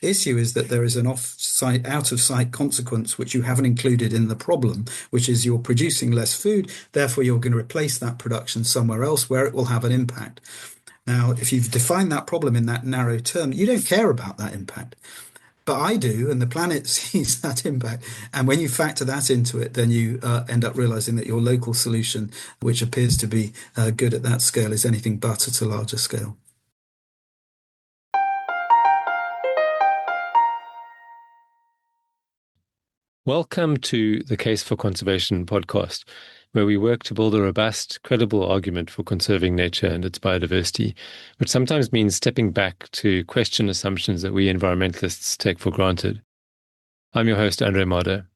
issue is that there is an out of sight consequence which you haven't included in the problem, which is you're producing less food, therefore you're going to replace that production somewhere else where it will have an impact. Now, if you've defined that problem in that narrow term, you don't care about that impact. But I do, and the planet sees that impact. And when you factor that into it, then you end up realizing that your local solution, which appears to be good at that scale, is anything but at a larger scale. Welcome to the Case for Conservation podcast, where we work to build a robust, credible argument for conserving nature and its biodiversity, which sometimes means stepping back to question assumptions that we environmentalists take for granted. I'm your host, Andre Marder.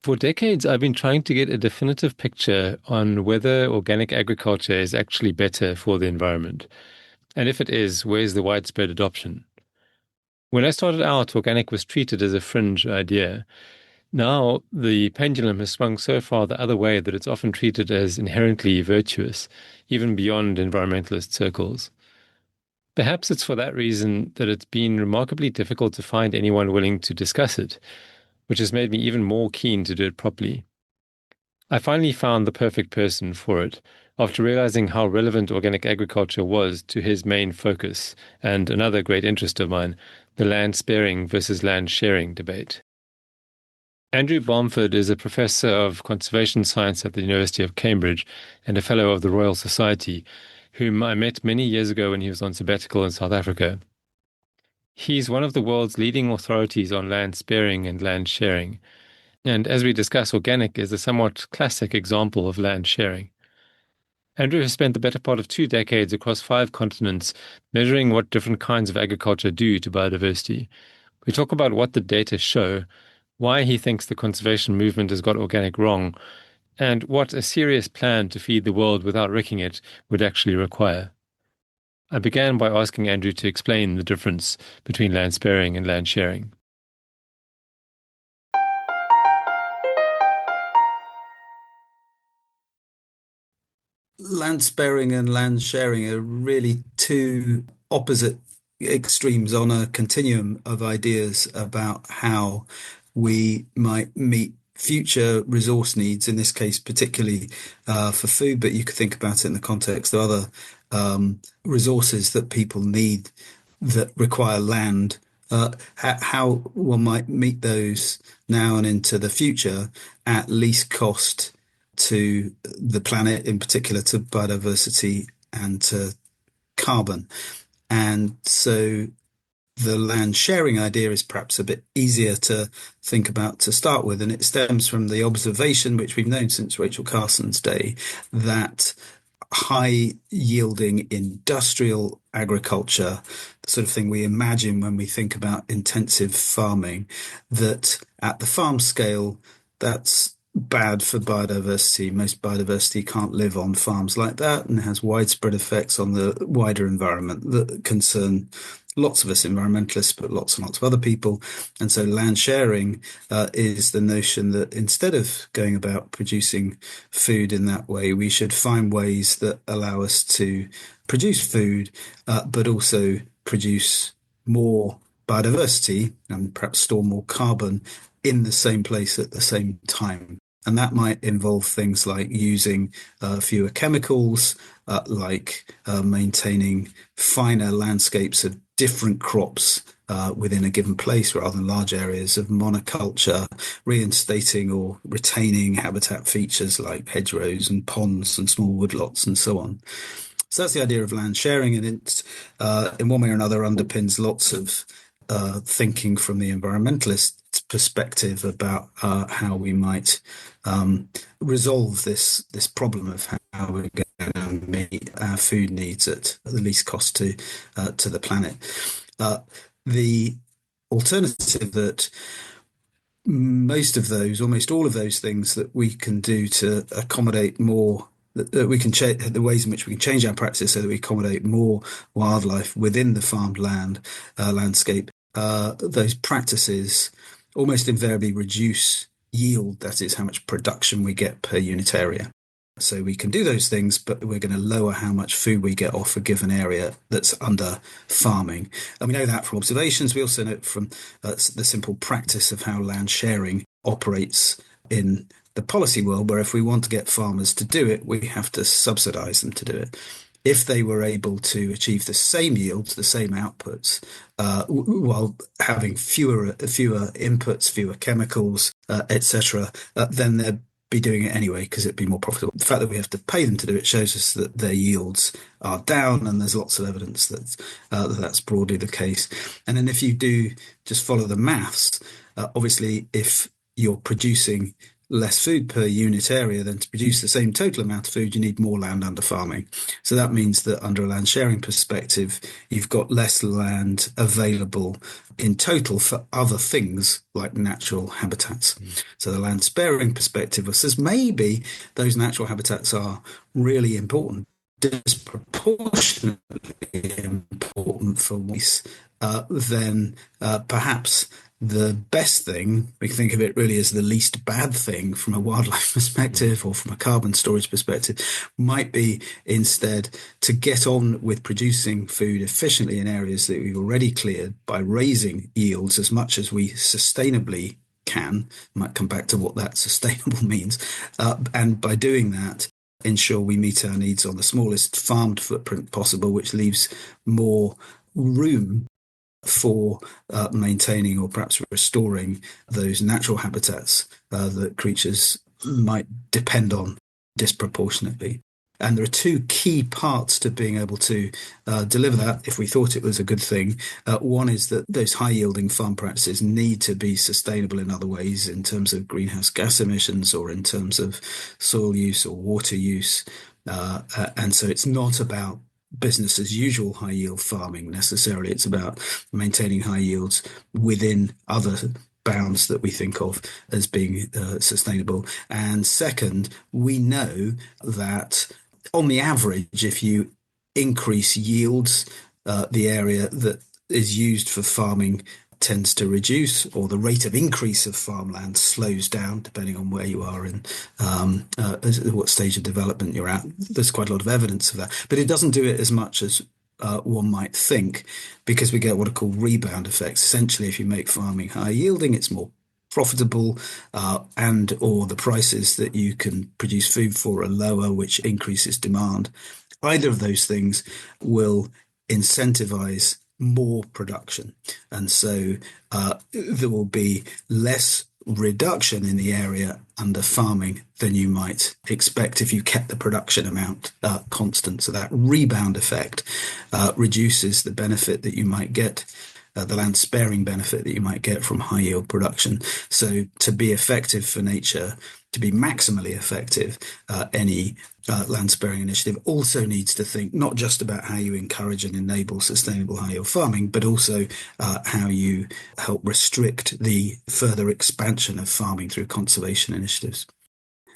For decades, I've been trying to get a definitive picture on whether organic agriculture is actually better for the environment. And if it is, where's the widespread adoption? When I started out, organic was treated as a fringe idea. Now, the pendulum has swung so far the other way that it's often treated as inherently virtuous, even beyond environmentalist circles. Perhaps it's for that reason that it's been remarkably difficult to find anyone willing to discuss it, which has made me even more keen to do it properly. I finally found the perfect person for it, after realizing how relevant organic agriculture was to his main focus and another great interest of mine, the land sparing versus land sharing debate. Andrew Balmford is a professor of conservation science at the University of Cambridge and a fellow of the Royal Society, whom I met many years ago when he was on sabbatical in South Africa. He's one of the world's leading authorities on land sparing and land sharing, and as we discuss, organic is a somewhat classic example of land sharing. Andrew has spent the better part of 2 decades across 5 continents measuring what different kinds of agriculture do to biodiversity. We talk about what the data show, why he thinks the conservation movement has got organic wrong, and what a serious plan to feed the world without wrecking it would actually require. I began by asking Andrew to explain the difference between land sparing and land sharing. Land sparing and land sharing are really two opposite extremes on a continuum of ideas about how we might meet future resource needs, in this case, particularly for food, but you could think about it in the context of other resources that people need that require land, how one might meet those now and into the future at least cost to the planet, in particular to biodiversity and to carbon. And so the land sharing idea is perhaps a bit easier to think about to start with. And it stems from the observation, which we've known since Rachel Carson's day, that high yielding industrial agriculture, the sort of thing we imagine when we think about intensive farming, that at the farm scale, that's bad for biodiversity. Most biodiversity can't live on farms like that and has widespread effects on the wider environment that concern lots of us environmentalists, but lots and lots of other people. And so land sharing is the notion that instead of going about producing food in that way, we should find ways that allow us to produce food, but also produce more biodiversity and perhaps store more carbon in the same place at the same time. And that might involve things like using fewer chemicals, like maintaining finer landscapes of different crops within a given place rather than large areas of monoculture, reinstating or retaining habitat features like hedgerows and ponds and small woodlots and so on. So that's the idea of land sharing, and it's in one way or another underpins lots of thinking from the environmentalist perspective about how we might resolve this problem of how we're going to meet our food needs at the least cost to the planet. The alternative that almost all of those things that we can do to accommodate more, that we can change the ways in which we can change our practice so that we accommodate more wildlife within the farmed landscape. Those practices almost invariably reduce yield, that is, how much production we get per unit area. So we can do those things, but we're going to lower how much food we get off a given area that's under farming. And we know that from observations. We also know it from the simple practice of how land sharing operates in the policy world, where if we want to get farmers to do it, we have to subsidize them to do it. If they were able to achieve the same yields, the same outputs, while having fewer inputs, fewer chemicals, etc., then they'd be doing it anyway because it'd be more profitable. The fact that we have to pay them to do it shows us that their yields are down, and there's lots of evidence that that's broadly the case. And then if you do just follow the maths, obviously if you're producing less food per unit area, then to produce the same total amount of food, you need more land under farming. So that means that under a land sharing perspective, you've got less land available in total for other things like natural habitats. So the land sparing perspective says maybe those natural habitats are really important, disproportionately important for waste, then perhaps the best thing, we can think of it really as the least bad thing from a wildlife perspective or from a carbon storage perspective, might be instead to get on with producing food efficiently in areas that we've already cleared by raising yields as much as we sustainably can. Might come back to what that sustainable means. And by doing that, ensure we meet our needs on the smallest farmed footprint possible, which leaves more room for maintaining or perhaps restoring those natural habitats that creatures might depend on disproportionately. And there are two key parts to being able to deliver that if we thought it was a good thing. One is that those high yielding farm practices need to be sustainable in other ways in terms of greenhouse gas emissions or in terms of soil use or water use. And so it's not about business as usual high yield farming necessarily. It's about maintaining high yields within other bounds that we think of as being sustainable. And second, we know that on the average, if you increase yields, the area that is used for farming tends to reduce, or the rate of increase of farmland slows down, depending on where you are and what stage of development you're at. There's quite a lot of evidence of that, but it doesn't do it as much as one might think, because we get what are called rebound effects. Essentially, if you make farming high yielding, it's more profitable, and or the prices that you can produce food for are lower, which increases demand. Either of those things will incentivize more production. And so there will be less reduction in the area under farming than you might expect if you kept the production amount constant. So that rebound effect reduces the benefit that you might get, the land sparing benefit that you might get from high yield production. So to be effective for nature, to be maximally effective, any land sparing initiative also needs to think not just about how you encourage and enable sustainable high yield farming, but also how you help restrict the further expansion of farming through conservation initiatives.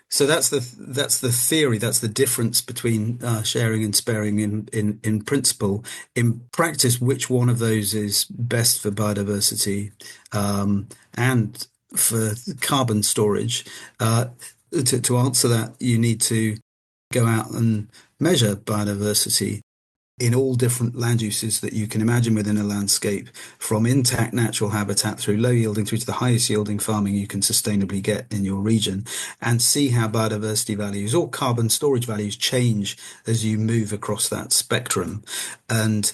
So that's the theory. That's the difference between sharing and sparing in principle. In practice, which one of those is best for biodiversity and for carbon storage? To answer that, you need to go out and measure biodiversity in all different land uses that you can imagine within a landscape, from intact natural habitat through low yielding through to the highest yielding farming you can sustainably get in your region, and see how biodiversity values or carbon storage values change as you move across that spectrum. And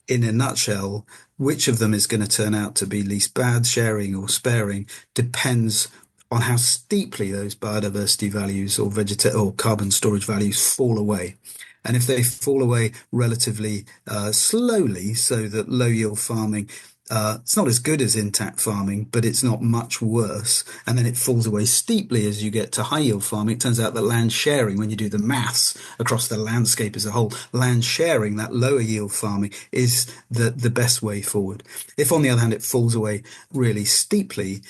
in a nutshell, which of them is going to turn out to be least bad, sharing or sparing, depends on how steeply those biodiversity values or carbon storage values fall away. And if they fall away relatively slowly, so that low yield farming, it's not as good as intact farming, but it's not much worse. And then it falls away steeply as you get to high yield farming. It turns out that land sharing, when you do the maths across the landscape as a whole, land sharing, that lower yield farming, is the best way forward. If on the other hand it falls away really steeply,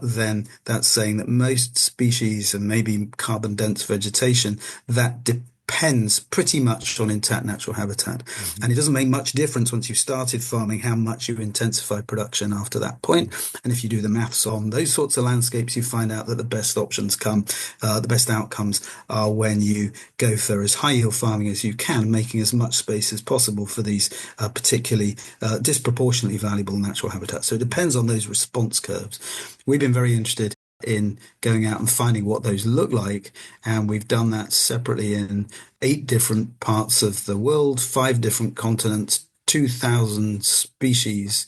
then that's saying that most species and maybe carbon dense vegetation that depends pretty much on intact natural habitat. Hmm. And it doesn't make much difference once you've started farming how much you intensify production after that point. And if you do the maths on those sorts of landscapes, you find out that the best options come, the best outcomes are when you go for as high yield farming as you can, making as much space as possible for these particularly disproportionately valuable natural habitats. So it depends on those response curves. We've been very interested in going out and finding what those look like. And we've done that separately in 8 different parts of the world, 5 different continents, 2,000 species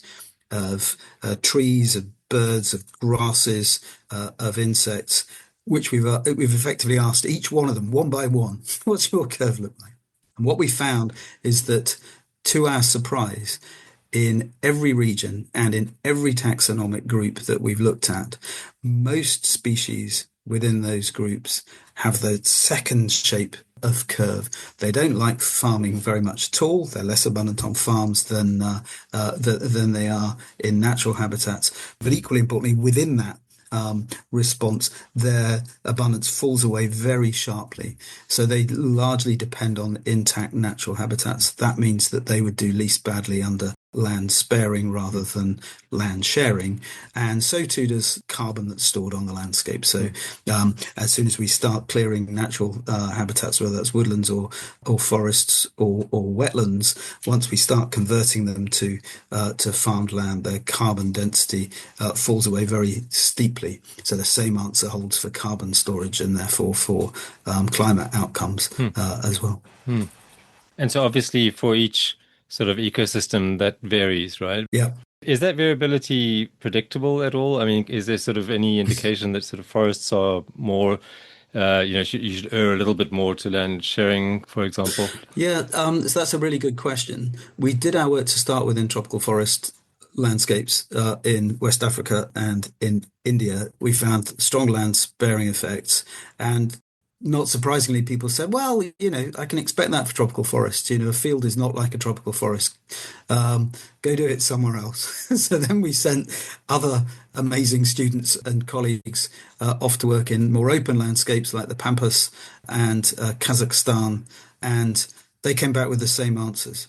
of trees, of birds, of grasses, of insects, which we've effectively asked each one of them one by one, what's your curve look like? And what we found is that, to our surprise, in every region and in every taxonomic group that we've looked at, most species within those groups have the second shape of curve. They don't like farming very much at all. They're less abundant on farms than they are in natural habitats. But equally importantly, within that response, their abundance falls away very sharply. So they largely depend on intact natural habitats. That means that they would do least badly under land sparing rather than land sharing. And so too does carbon that's stored on the landscape. So as soon as we start clearing natural habitats, whether that's woodlands or forests or wetlands, once we start converting them to farmed land, their carbon density falls away very steeply. So the same answer holds for carbon storage and therefore for climate outcomes Hmm. as well. Hmm. And so obviously for each sort of ecosystem that varies, right? Yeah. Is that variability predictable at all? I mean, is there sort of any indication that sort of forests are more, you should err a little bit more to land sharing, for example? Yeah, so that's a really good question. We did our work to start with in tropical forest landscapes in West Africa and in India. We found strong land sparing effects. And not surprisingly, people said, well, I can expect that for tropical forests. A field is not like a tropical forest. Go do it somewhere else. So then we sent other amazing students and colleagues off to work in more open landscapes like the Pampas and Kazakhstan, and they came back with the same answers,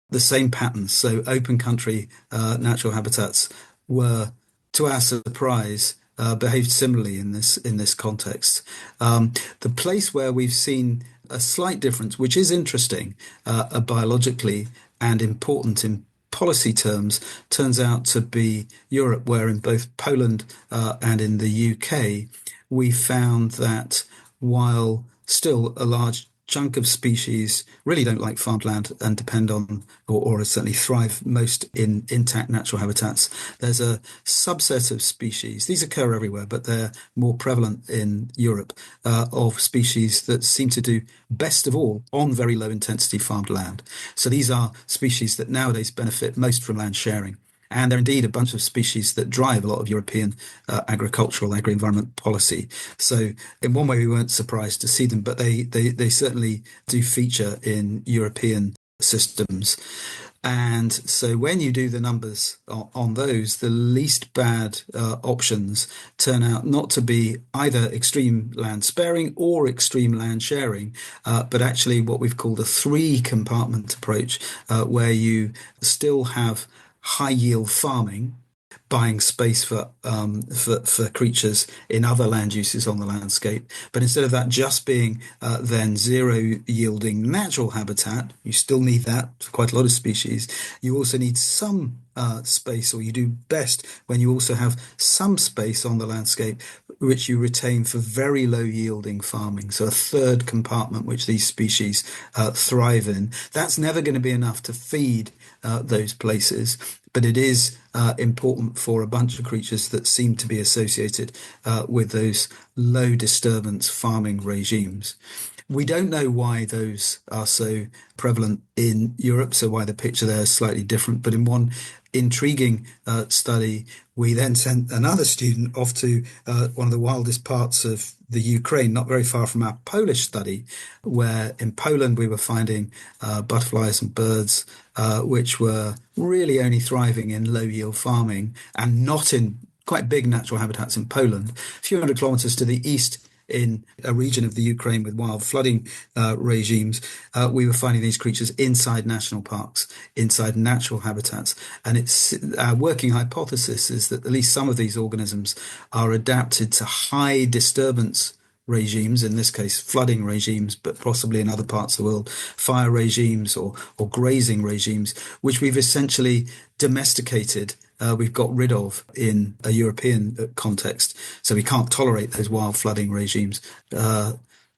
the same patterns. So open country natural habitats were, to our surprise, behaved similarly in this context. The place where we've seen a slight difference, which is interesting biologically and important in policy terms, turns out to be Europe, where in both Poland and in the UK, we found that while still a large chunk of species really don't like farmed land and depend on, or certainly thrive most in intact natural habitats. There's a subset of species, these occur everywhere, but they're more prevalent in Europe, of species that seem to do best of all on very low intensity farmed land. So these are species that nowadays benefit most from land sharing. And there are indeed a bunch of species that drive a lot of European agricultural, agri-environment policy. So in one way, we weren't surprised to see them, but they certainly do feature in European systems. And so when you do the numbers on those, the least bad options turn out not to be either extreme land sparing or extreme land sharing, but actually what we've called a three compartment approach, where you still have high yield farming, buying space for creatures in other land uses on the landscape. But instead of that just being then zero yielding natural habitat, you still need that for quite a lot of species. You also need some space, or you do best when you also have some space on the landscape which you retain for very low yielding farming. So a third compartment which these species thrive in. That's never going to be enough to feed those places, but it is important for a bunch of creatures that seem to be associated with those low disturbance farming regimes. We don't know why those are so prevalent in Europe, so why the picture there is slightly different. But in one intriguing study, we then sent another student off to one of the wildest parts of the Ukraine, not very far from our Polish study, where in Poland we were finding butterflies and birds which were really only thriving in low yield farming and not in quite big natural habitats in Poland. A few hundred kilometers to the east in a region of the Ukraine with wild flooding regimes, we were finding these creatures inside national parks, inside natural habitats. And it's our working hypothesis is that at least some of these organisms are adapted to high disturbance regimes, in this case flooding regimes, but possibly in other parts of the world, fire regimes or grazing regimes, which we've essentially domesticated. We've got rid of in a European context, so we can't tolerate those wild flooding regimes.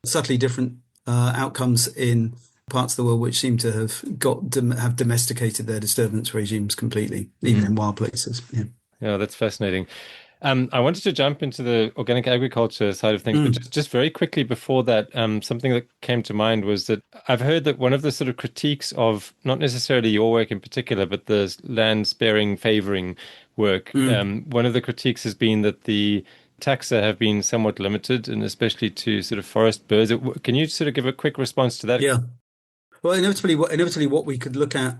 Subtly different outcomes in parts of the world which seem to have domesticated their disturbance regimes completely, even Hmm. in wild places. Yeah. Yeah, that's fascinating. I wanted to jump into the organic agriculture side of things, but Mm, just very quickly before that, something that came to mind was that I've heard that one of the sort of critiques of not necessarily your work in particular, but the land sparing favoring work, mm. one of the critiques has been that the taxa have been somewhat limited, and especially to sort of forest birds. Can you sort of give a quick response to that? Yeah. Well, inevitably, what we could look at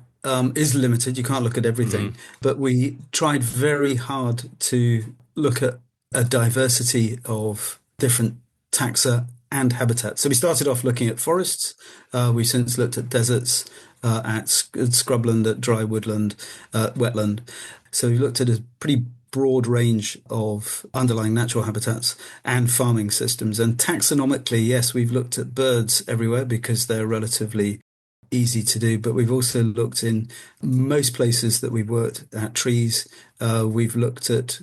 is limited. You can't look at Hmm. everything, but we tried very hard to look at a diversity of different taxa and habitats. So we started off looking at forests. We've since looked at deserts, at scrubland, at dry woodland, wetland. So we looked at a pretty broad range of underlying natural habitats and farming systems. And taxonomically, yes, we've looked at birds everywhere because they're relatively easy to do, but we've also looked in most places that we've worked at trees. We've looked at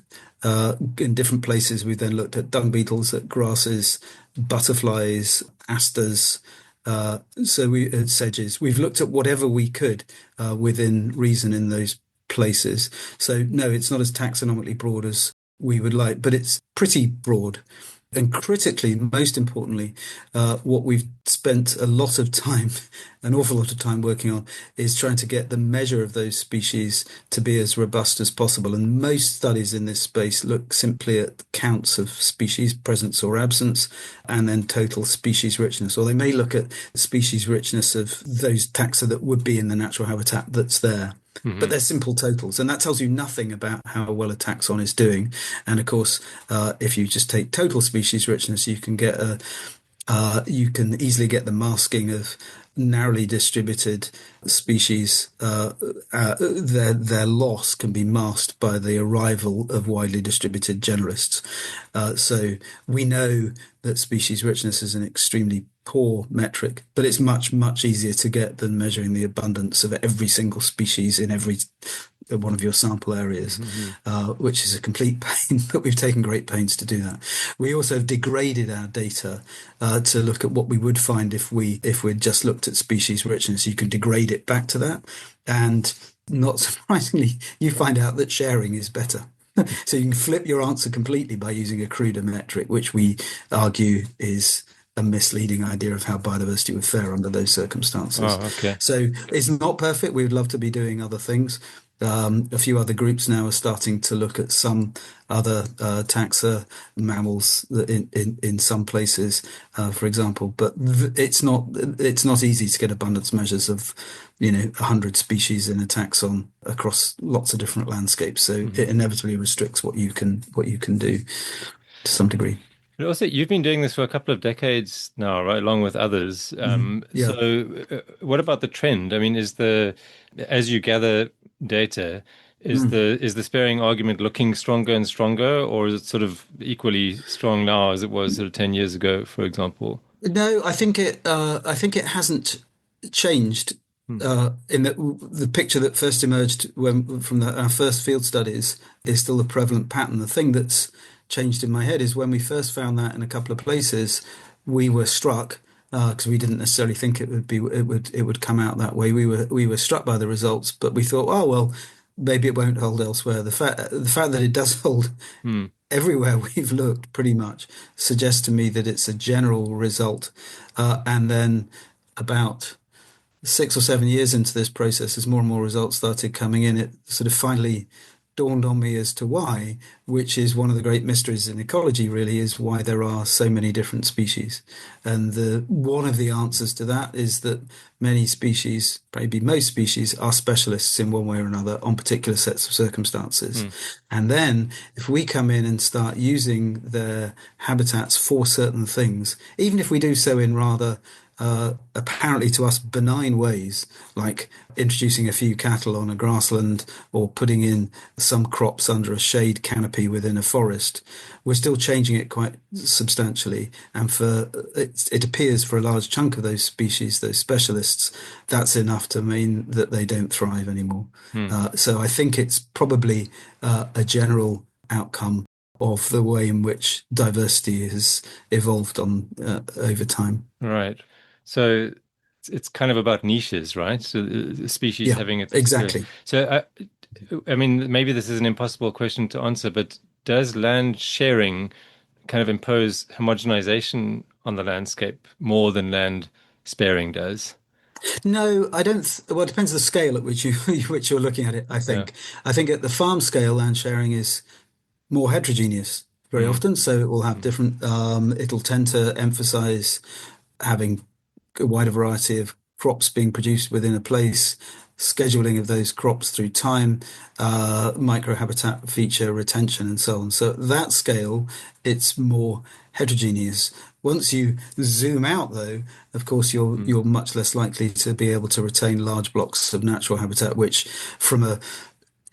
in different places. We've then looked at dung beetles, at grasses, butterflies, asters. So we sedges. We've looked at whatever we could within reason in those places. So no, it's not as taxonomically broad as we would like, but it's pretty broad. And critically, most importantly, what we've spent a lot of time, an awful lot of time working on, is trying to get the measure of those species to be as robust as possible. And most studies in this space look simply at counts of species presence or absence, and then total species richness. Or they may look at species richness of those taxa that would be in the natural habitat that's there. But Hmm. they're simple totals, and that tells you nothing about how well a taxon is doing. And of course, if you just take total species richness, you can easily get the masking of narrowly distributed species. Their loss can be masked by the arrival of widely distributed generalists. So we know that species richness is an extremely poor metric, but it's much, much easier to get than measuring the abundance of every single species in every one of your sample areas, Hmm. which is a complete pain, but we've taken great pains to do that. We also have degraded our data to look at what we would find if we'd just looked at species richness. You can degrade it back to that, and not surprisingly, you find out that sharing is better. So you can flip your answer completely by using a cruder metric, which we argue is a misleading idea of how biodiversity would fare under those circumstances. Oh, okay. So it's not perfect. We would love to be doing other things. A few other groups now are starting to look at some other taxa, mammals in some places, for example. But it's not easy to get abundance measures of 100 species in a taxon across lots of different landscapes. So Hmm. it inevitably restricts what you can do to some degree. But also, you've been doing this for a couple of decades now, right? Along with others. Yeah. What about the trend? I mean, as you gather data, Mm. is the sparing argument looking stronger and stronger, or is it sort of equally strong now as it was sort of 10 years ago, for example? No, I think it hasn't changed Hmm. in that the picture that first emerged from our first field studies is still the prevalent pattern. The thing that's changed in my head is when we first found that in a couple of places, we were struck because we didn't necessarily think it would come out that way. We were struck by the results, but we thought, oh well, maybe it won't hold elsewhere. The fact that it does hold Hmm. everywhere we've looked pretty much suggests to me that it's a general result. And then about 6 or 7 years into this process, as more and more results started coming in, it sort of finally dawned on me as to why, which is one of the great mysteries in ecology, really, is why there are so many different species. And one of the answers to that is that many species, maybe most species, are specialists in one way or another on particular sets of circumstances. Mm. And then if we come in and start using their habitats for certain things, even if we do so in rather apparently to us benign ways, like introducing a few cattle on a grassland or putting in some crops under a shade canopy within a forest, we're still changing it quite substantially. And it appears for a large chunk of those species, those specialists, that's enough to mean that they don't thrive anymore. Mm. So I think it's probably a general outcome of the way in which diversity has evolved on over time. Right. So it's kind of about niches, right? So the species Yeah, having a particular. exactly. So I mean, maybe this is an impossible question to answer, but does land sharing kind of impose homogenization on the landscape more than land sparing does? No, I don't. Well, it depends on the scale at which you which you're looking at it. I Yeah. think. I think at the farm scale, land sharing is more heterogeneous very Mm. often. So it will have Mm. different. It'll tend to emphasize having a wider variety of crops being produced within a place, scheduling of those crops through time, microhabitat feature retention, and so on. So at that scale, it's more heterogeneous. Once you zoom out, though, of course, Mm. you're much less likely to be able to retain large blocks of natural habitat, which, from a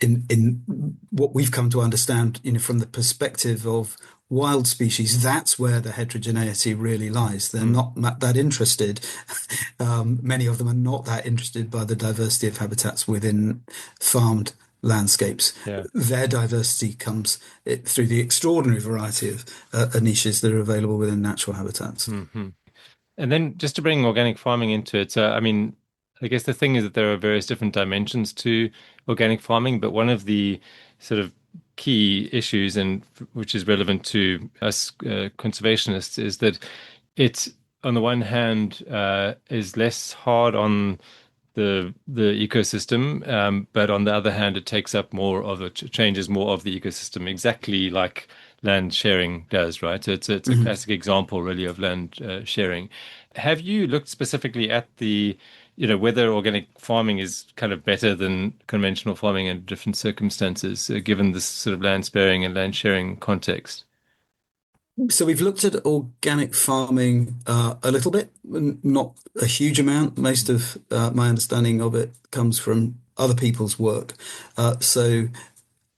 in what we've come to understand, from the perspective of wild species, that's where the heterogeneity really lies. They're Mm. not that interested. Many of them are not that interested by the diversity of habitats within farmed landscapes. Yeah. Their diversity comes through the extraordinary variety of niches that are available within natural habitats. Hmm. And then just to bring organic farming into it, so I mean, I guess the thing is that there are various different dimensions to organic farming, but one of the sort of key issues and which is relevant to us conservationists is that it, on the one hand, is less hard on the ecosystem, but on the other hand, it takes up more of it, changes more of the ecosystem, exactly like land sharing does, right? So it's a Mhm. classic example, really, of land sharing. Have you looked specifically at whether organic farming is kind of better than conventional farming in different circumstances, given this sort of land sparing and land sharing context? So we've looked at organic farming a little bit, not a huge amount. Most of my understanding of it comes from other people's work. So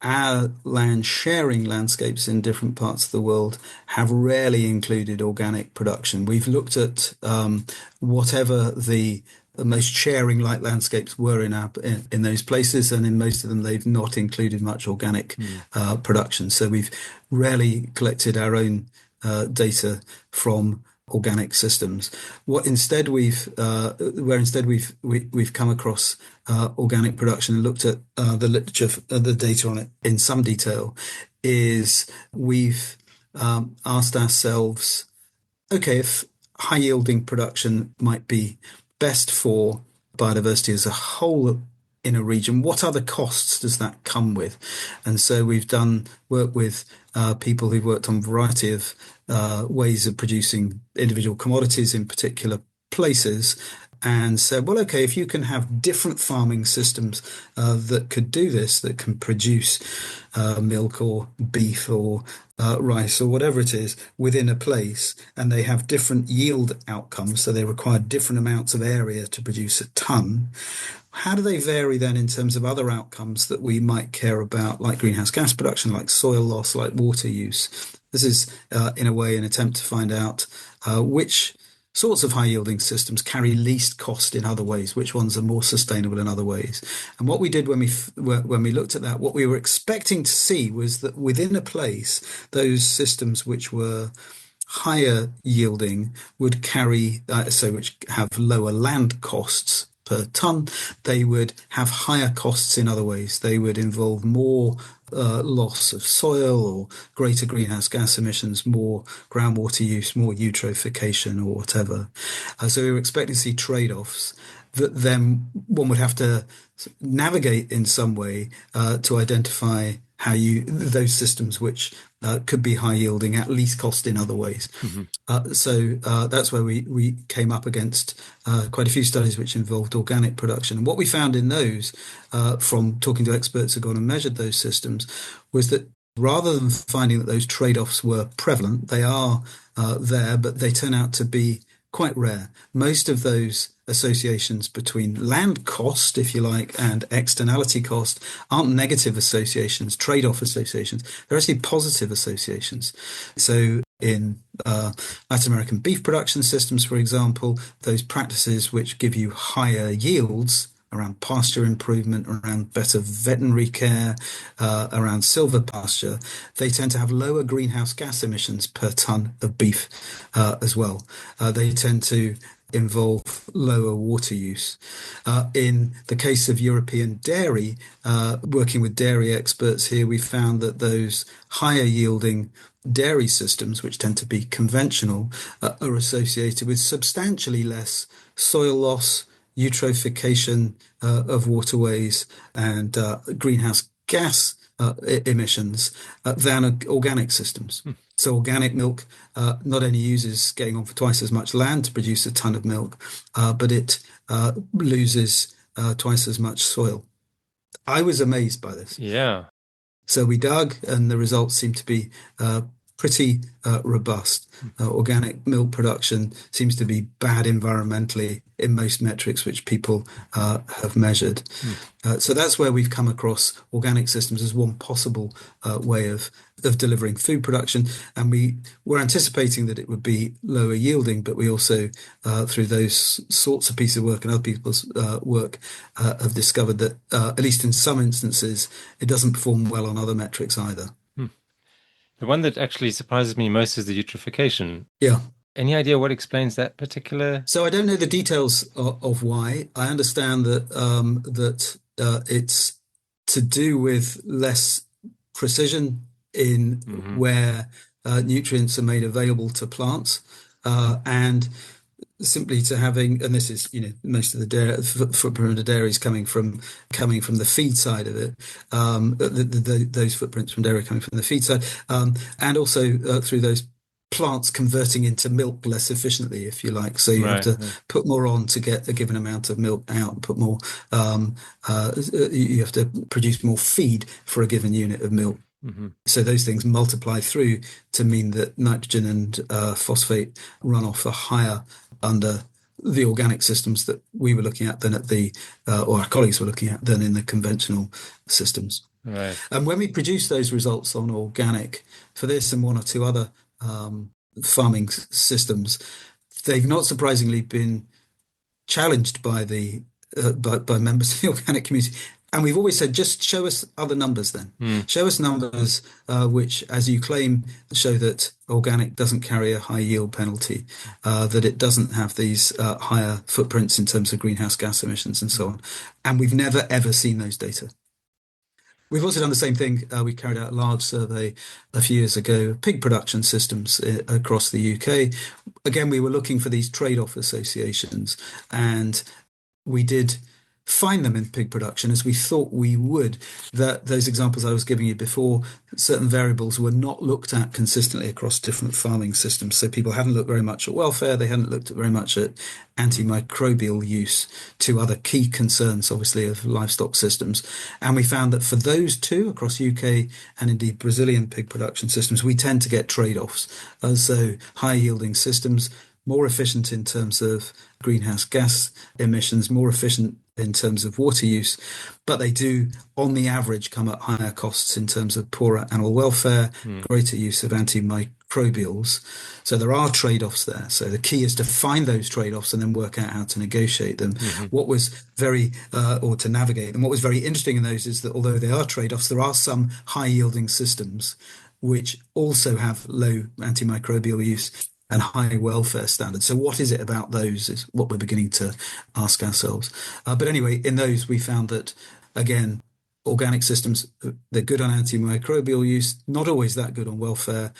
our land sharing landscapes in different parts of the world have rarely included organic production. We've looked at whatever the most sharing like landscapes were in those places, and in most of them they've not included much organic Mm. production. So we've rarely collected our own data from organic systems. What instead we've where instead we've come across organic production and looked at the literature, the data on it in some detail, is we've asked ourselves, okay, if high yielding production might be best for biodiversity as a whole in a region, what other costs does that come with? And so we've done work with people who've worked on a variety of ways of producing individual commodities in particular places and said, well, okay, if you can have different farming systems that could do this, that can produce milk or beef or rice or whatever it is within a place, and they have different yield outcomes, so they require different amounts of area to produce a ton. How do they vary then in terms of other outcomes that we might care about, like greenhouse gas production, like soil loss, like water use? This is, in a way, an attempt to find out which sorts of high yielding systems carry least cost in other ways, which ones are more sustainable in other ways. And what we did when we looked at that, what we were expecting to see was that within a place, those systems which were higher yielding would carry, which have lower land costs per ton, they would have higher costs in other ways. They would involve more loss of soil or greater greenhouse gas emissions, more groundwater use, more eutrophication or whatever. So we were expecting to see trade-offs. that then one would have to navigate in some way to identify how those systems which could be high yielding at least cost in other ways. Hmm. So that's where we came up against quite a few studies which involved organic production. And what we found in those, from talking to experts who've gone and measured those systems, was that rather than finding that those trade-offs were prevalent, they are there, but they turn out to be quite rare. Most of those associations between land cost, if you like, and externality cost aren't negative associations, trade-off associations. They're actually positive associations. So in Latin American beef production systems, for example, those practices which give you higher yields around pasture improvement, around better veterinary care, around silvopasture, they tend to have lower greenhouse gas emissions per ton of beef as well. They tend to involve lower water use. In the case of European dairy, working with dairy experts here, we found that those higher yielding dairy systems, which tend to be conventional, are associated with substantially less soil loss, eutrophication of waterways, and greenhouse gas emissions than organic systems. So organic milk not only uses getting on for twice as much land to produce a ton of milk, but it loses twice as much soil. I was amazed by this. Yeah. So we dug, and the results seem to be pretty robust. Organic milk production seems to be bad environmentally in most metrics which people have measured. So that's where we've come across organic systems as one possible way of delivering food production. And we were anticipating that it would be lower yielding, but we also, through those sorts of pieces of work and other people's work, have discovered that, at least in some instances, it doesn't perform well on other metrics either. The one that actually surprises me most is the eutrophication. Yeah. Any idea what explains that particular? So I don't know the details of why. I understand that it's to do with less precision in where nutrients are made available to plants, and simply to having, and this is, most of the dairy footprint of dairy is coming from the feed side of it. Those footprints from dairy coming from the feed side, and also through those plants converting into milk less efficiently, if you like. So you have to put more on to get a given amount of milk out, put more, you have to produce more feed for a given unit of milk. So those things multiply through to mean that nitrogen and phosphate runoff are higher under the organic systems that we were looking at than or our colleagues were looking at than in the conventional systems. Right. And when we produced those results on organic for this and one or two other farming systems, they've not surprisingly been challenged by by members of the organic community. And we've always said, just show us other numbers then. Show us numbers which, as you claim, show that organic doesn't carry a high yield penalty, that it doesn't have these higher footprints in terms of greenhouse gas emissions and so on. And we've never, ever seen those data. We've also done the same thing. We carried out a large survey a few years ago of pig production systems across the UK. Again, we were looking for these trade-off associations, and we did find them in pig production as we thought we would. That those examples I was giving you before, certain variables were not looked at consistently across different farming systems. So people hadn't looked very much at welfare. They hadn't looked very much at antimicrobial use, two other key concerns, obviously, of livestock systems. And we found that for those two across UK and indeed Brazilian pig production systems, we tend to get trade-offs. So high yielding systems, more efficient in terms of greenhouse gas emissions, more efficient in terms of water use, but they do, on the average, come at higher costs in terms of poorer animal welfare, greater use of antimicrobials. So there are trade-offs there. So the key is to find those trade-offs and then work out how to negotiate them. What was or to navigate them. What was very interesting in those is that although they are trade-offs, there are some high-yielding systems which also have low antimicrobial use and high welfare standards. So what is it about those is what we're beginning to ask ourselves. But anyway, in those, we found that, again, organic systems, they're good on antimicrobial use, not always that good on welfare,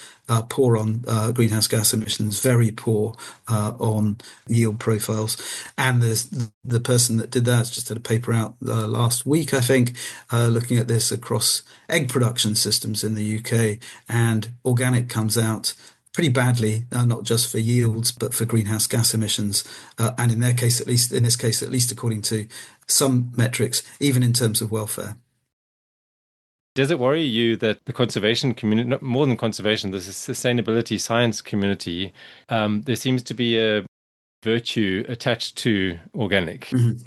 poor on greenhouse gas emissions, very poor on yield profiles. And there's the person that did that just had a paper out last week, I think, looking at this across egg production systems in the UK. And organic comes out pretty badly, not just for yields, but for greenhouse gas emissions. And in their case, at least in this case, at least according to some metrics, even in terms of welfare. Does it worry you that the conservation community, more than conservation, the sustainability science community, there seems to be a virtue attached to organic? Mhm.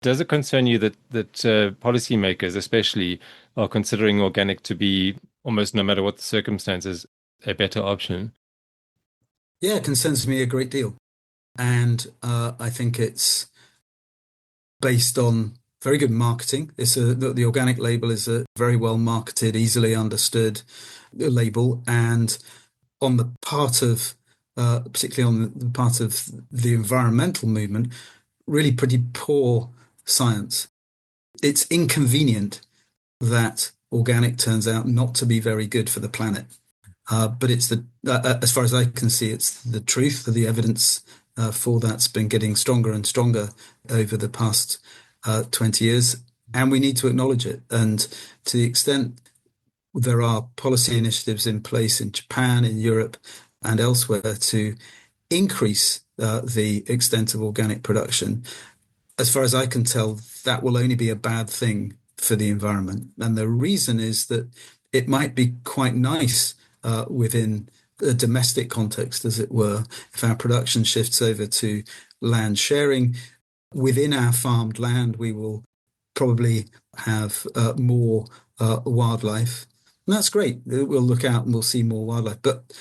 Does it concern you that policymakers, especially, are considering organic to be almost no matter what the circumstances, a better option? Yeah, it concerns me a great deal. And I think it's based on very good marketing. The organic label is a very well marketed, easily understood label. And on the part of, particularly on the part of the environmental movement, really pretty poor science. It's inconvenient that organic turns out not to be very good for the planet. But as far as I can see, it's the truth. The evidence for that's been getting stronger and stronger over the past 20 years, and we need to acknowledge it. And to the extent there are policy initiatives in place in Japan, in Europe, and elsewhere to increase the extent of organic production, as far as I can tell, that will only be a bad thing for the environment. And the reason is that it might be quite nice within a domestic context, as it were, if our production shifts over to land sharing. Within our farmed land, we will probably have more wildlife. And that's great. We'll look out and we'll see more wildlife. But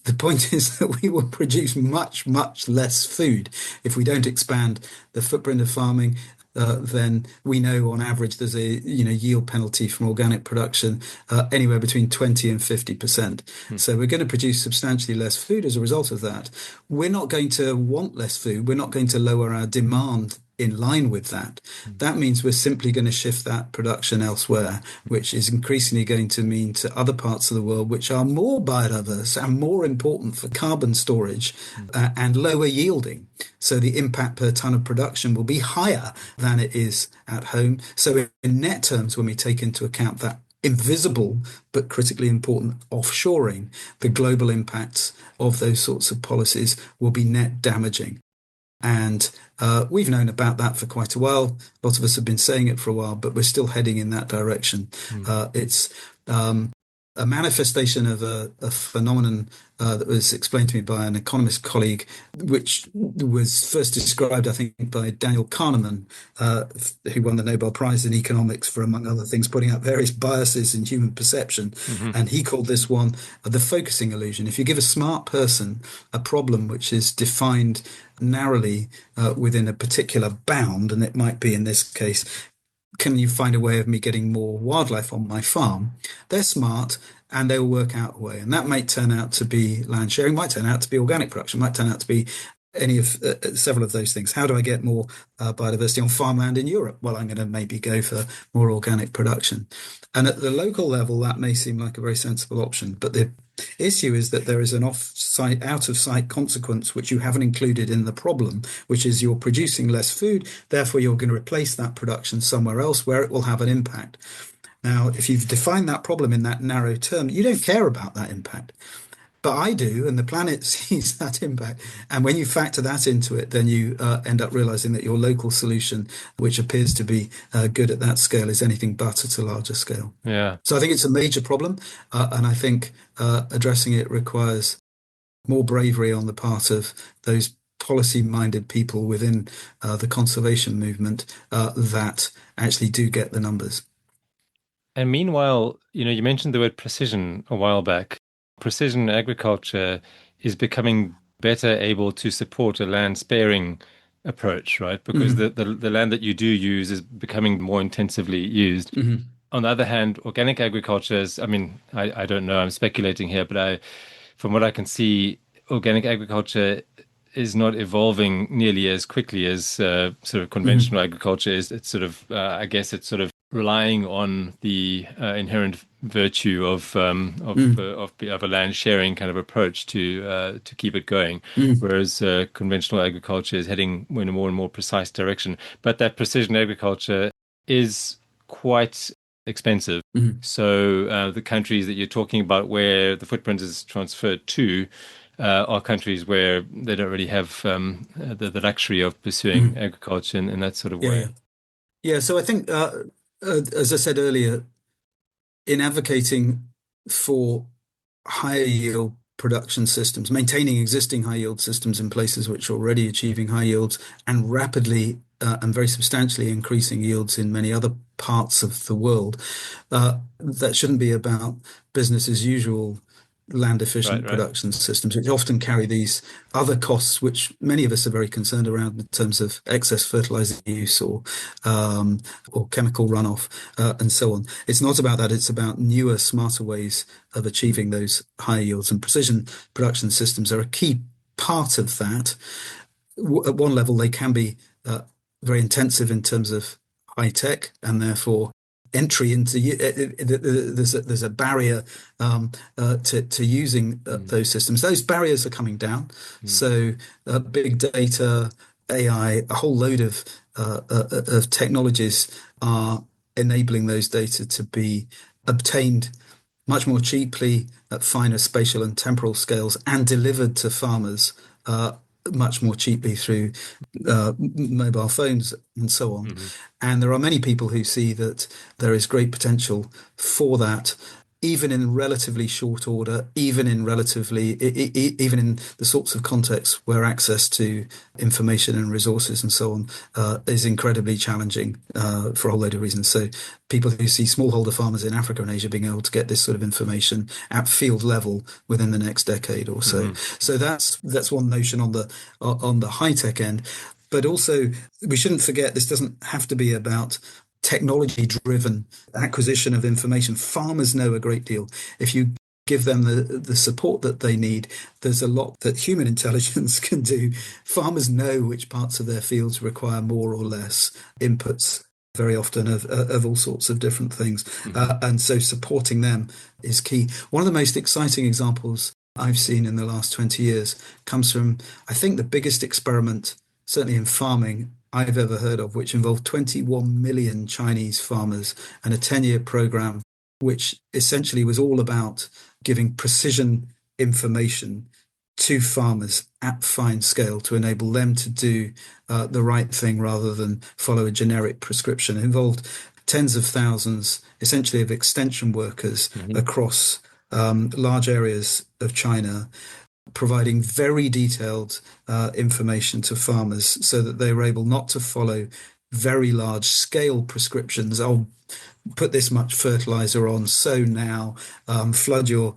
the point is that we will produce much, much less food if we don't expand the footprint of farming. Then we know on average there's a yield penalty from organic production anywhere between 20 and 50%. So we're going to produce substantially less food as a result of that. We're not going to want less food. We're not going to lower our demand in line with that. That means we're simply going to shift that production elsewhere, which is increasingly going to mean to other parts of the world which are more biodiverse and more important for carbon storage and lower yielding. So the impact per ton of production will be higher than it is at home. So in net terms, when we take into account that invisible but critically important offshoring, the global impacts of those sorts of policies will be net damaging. And we've known about that for quite a while. A lot of us have been saying it for a while, but we're still heading in that direction. It's a manifestation of a phenomenon that was explained to me by an economist colleague, which was first described, I think, by Daniel Kahneman, who won the Nobel Prize in economics for, among other things, putting out various biases in human perception. And he called this one the focusing illusion. If you give a smart person a problem which is defined narrowly within a particular bound, and it might be in this case, can you find a way of me getting more wildlife on my farm? They're smart and they'll work out a way. And that might turn out to be land sharing, might turn out to be organic production, might turn out to be any of several of those things. How do I get more biodiversity on farmland in Europe? Well, I'm going to maybe go for more organic production. And at the local level, that may seem like a very sensible option. But the issue is that there is an off-site, out-of-sight consequence which you haven't included in the problem, which is you're producing less food, therefore you're going to replace that production somewhere else where it will have an impact. Now, if you've defined that problem in that narrow term, you don't care about that impact. But I do, and the planet sees that impact. And when you factor that into it, then you end up realizing that your local solution, which appears to be good at that scale, is anything but at a larger scale. Yeah. So I think it's a major problem, and I think addressing it requires more bravery on the part of those policy-minded people within the conservation movement that actually do get the numbers. And meanwhile, you mentioned the word precision a while back. Precision agriculture is becoming better able to support a land sparing approach, right? Because Mhm. the land that you do use is becoming more intensively used. Mhm. On the other hand, organic agriculture is, I mean, I don't know, I'm speculating here, but from what I can see, organic agriculture is not evolving nearly as quickly as sort of Mhm. conventional agriculture is. It's sort of, I guess it's sort of relying on the inherent virtue Mm, of a land sharing kind of approach to keep it going, mm, whereas conventional agriculture is heading in a more and more precise direction. But that precision agriculture is quite expensive. mm. So the countries that you're talking about where the footprint is transferred to are countries where they don't really have the luxury of pursuing Mm. agriculture in that sort of Yeah, way. yeah. Yeah, so I think, as I said earlier, in advocating for higher yield production systems, maintaining existing high yield systems in places which are already achieving high yields and rapidly and very substantially increasing yields in many other parts of the world, that shouldn't be about business as usual land Right, efficient right. production systems, which often carry these other costs, which many of us are very concerned around in terms of excess fertilizer use um, or chemical runoff and so on. It's not about that. It's about newer, smarter ways of achieving those higher yields, and precision production systems are a key part of that. At one level, they can be very intensive in terms of high tech, and therefore entry into there's a barrier to using Mm, those systems. Those barriers are coming down. mm, So big data, AI, a whole load of technologies are enabling those data to be obtained much more cheaply at finer spatial and temporal scales and delivered to farmers much more cheaply through mobile phones and so on. mhm, And there are many people who see that there is great potential for that, even in relatively short order, even in the sorts of contexts where access to information and resources and so on is incredibly challenging for a whole load of reasons. So people who see smallholder farmers in Africa and Asia being able to get this sort of information at field level within the next decade or so. mhm. So that's one notion on the high tech end. But also, we shouldn't forget this doesn't have to be about technology driven acquisition of information. Farmers know a great deal. If you give them the support that they need, there's a lot that human intelligence can do. Farmers know which parts of their fields require more or less inputs very often of all sorts of different things. Mhm. And so supporting them is key. One of the most exciting examples I've seen in the last 20 years comes from, I think, the biggest experiment, certainly in farming, I've ever heard of, which involved 21 million Chinese farmers and a 10-year program, which essentially was all about giving precision information to farmers at fine scale to enable them to do the right thing rather than follow a generic prescription. It involved tens of thousands, essentially, of extension workers Mhm. across large areas of China, providing very detailed information to farmers so that they were able not to follow very large scale prescriptions. Oh, put this much fertilizer on, sow now, flood your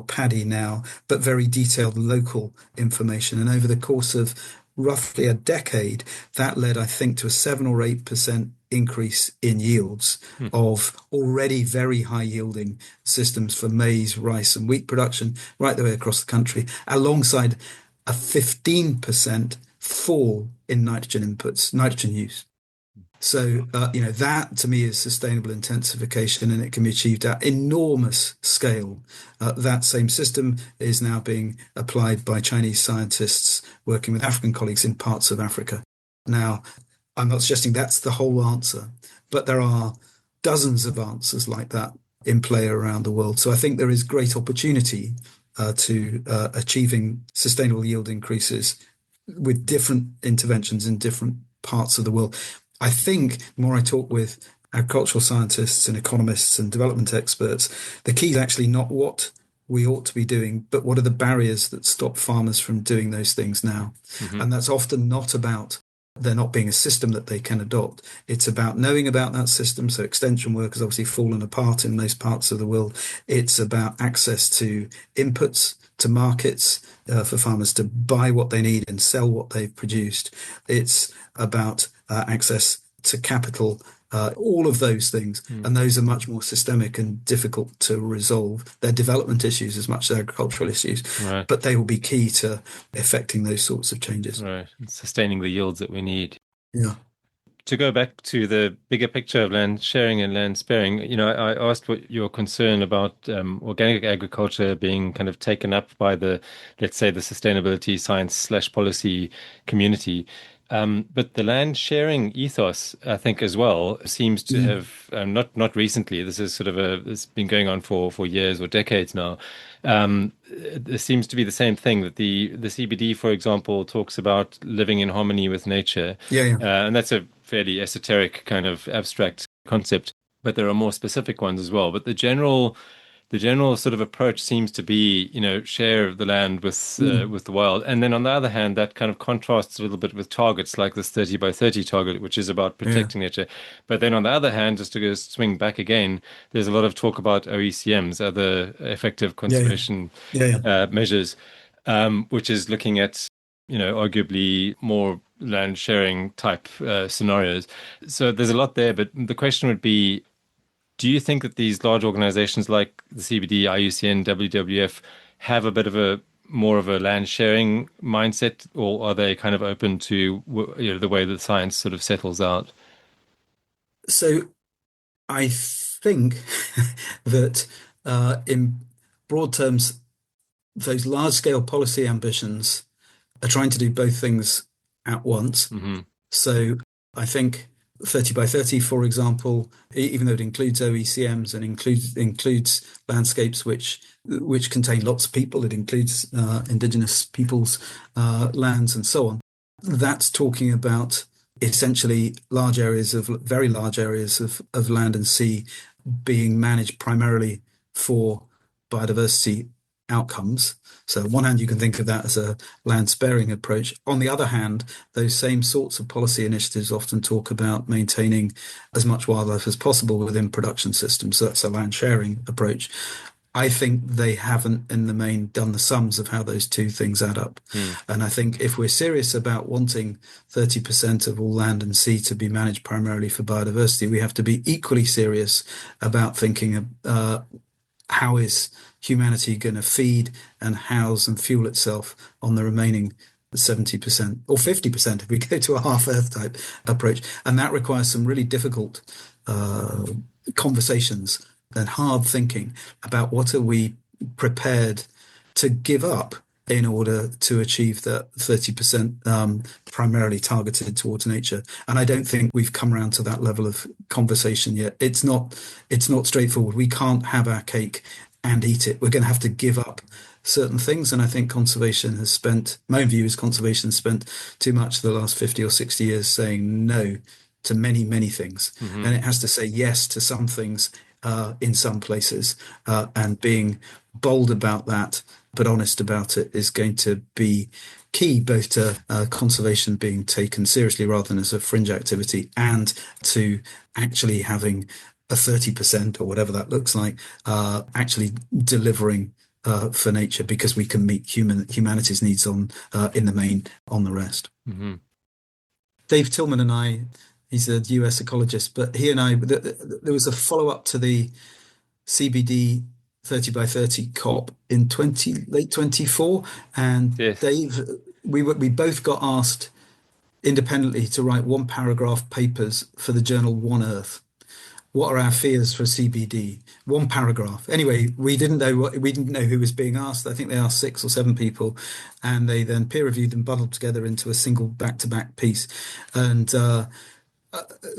paddy now, but very detailed local information. And over the course of roughly a decade, that led, I think, to a 7 or 8% increase in yields Mm. of already very high yielding systems for maize, rice, and wheat production right the way across the country, alongside a 15% fall in nitrogen inputs, nitrogen use. So, that to me is sustainable intensification, and it can be achieved at enormous scale. That same system is now being applied by Chinese scientists working with African colleagues in parts of Africa. Now, I'm not suggesting that's the whole answer, but there are dozens of answers like that in play around the world. So I think there is great opportunity to achieving sustainable yield increases with different interventions in different parts of the world. I think the more I talk with agricultural scientists and economists and development experts, the key is actually not what we ought to be doing, but what are the barriers that stop farmers from doing those things now? Mhm. And that's often not about there not being a system that they can adopt. It's about knowing about that system. So extension work has obviously fallen apart in most parts of the world. It's about access to inputs, to markets, for farmers to buy what they need and sell what they've produced. It's about access to capital, all of those things. Mm. And those are much more systemic and difficult to resolve. They're development issues as much as agricultural issues, Right, but they will be key to effecting those sorts of changes. right. And sustaining the yields that we need. Yeah. To go back to the bigger picture of land sharing and land sparing, I asked what your concern about organic agriculture being kind of taken up by let's say, the sustainability science slash policy community. But the land sharing ethos, I think, as well, seems to Mm. have not recently. This is sort of it's been going on for years or decades now. There seems to be the same thing that the CBD, for example, talks about living in harmony with nature, Yeah, yeah. and that's a fairly esoteric kind of abstract concept. But there are more specific ones as well. But the general sort of approach seems to be, share the land Mm. with the wild. And then on the other hand, that kind of contrasts a little bit with targets like this 30 by 30 target, which is about Yeah. protecting nature. But then on the other hand, just to go swing back again, there's a lot of talk about OECMs, other effective Yeah, yeah. conservation Yeah, yeah. measures, which is looking at, arguably more land sharing type scenarios. So there's a lot there, but the question would be, do you think that these large organizations like the CBD, IUCN, WWF have a bit of a more of a land sharing mindset, or are they kind of open to the way that science sort of settles out? So I think that in broad terms, those large scale policy ambitions are trying to do both things at once. Hmm. So I think 30 by 30, for example, even though it includes OECMs and includes landscapes which contain lots of people, it includes indigenous peoples' lands and so on. That's talking about essentially very large areas of land and sea being managed primarily for biodiversity outcomes. So on one hand, you can think of that as a land sparing approach. On the other hand, those same sorts of policy initiatives often talk about maintaining as much wildlife as possible within production systems. So that's a land sharing approach. I think they haven't, in the main, done the sums of how those two things add up. Hmm. And I think if we're serious about wanting 30% of all land and sea to be managed primarily for biodiversity, we have to be equally serious about thinking of how is humanity going to feed and house and fuel itself on the remaining 70% or 50% if we go to a half Earth type approach. And that requires some really difficult uh, conversations and hard thinking about what are we prepared to give up in order to achieve that 30% primarily targeted towards nature. And I don't think we've come around to that level of conversation yet. It's not straightforward. We can't have our cake and eat it. We're going to have to give up certain things. And I think my own view is conservation has spent too much the last 50 or 60 years saying no to many, many things. Hmm. And it has to say yes to some things in some places. And being bold about that, but honest about it, is going to be key both to conservation being taken seriously rather than as a fringe activity and to actually having a 30% or whatever that looks like, actually delivering for nature because we can meet humanity's needs on in the main on the rest. Hmm. Dave Tillman and I, he's a US ecologist, but he and I, there was a follow up to the CBD 30 by 30 COP in late 24. And Yes. Dave, we both got asked independently to write one paragraph papers for the journal One Earth. What are our fears for CBD? One paragraph. Anyway, we didn't know who was being asked. I think they asked 6 or 7 people, and they then peer reviewed them, bundled together into a single back-to-back piece. And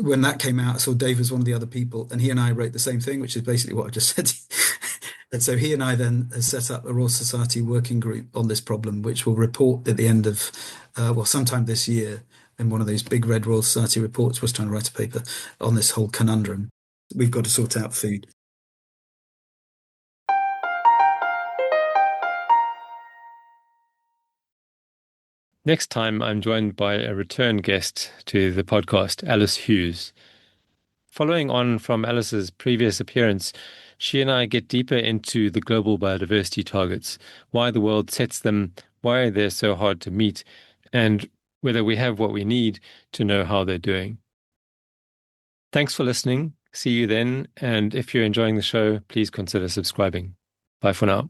when that came out, I saw Dave was one of the other people, and he and I wrote the same thing, which is basically what I just said. And so he and I then set up a Royal Society working group on this problem, which will report at the end of, sometime this year. In one of those big red Royal Society reports, was trying to write a paper on this whole conundrum. We've got to sort out food. Next time, I'm joined by a return guest to the podcast, Alice Hughes. Following on from Alice's previous appearance, she and I get deeper into the global biodiversity targets, why the world sets them, why they're so hard to meet, and whether we have what we need to know how they're doing. Thanks for listening. See you then. And if you're enjoying the show, please consider subscribing. Bye for now.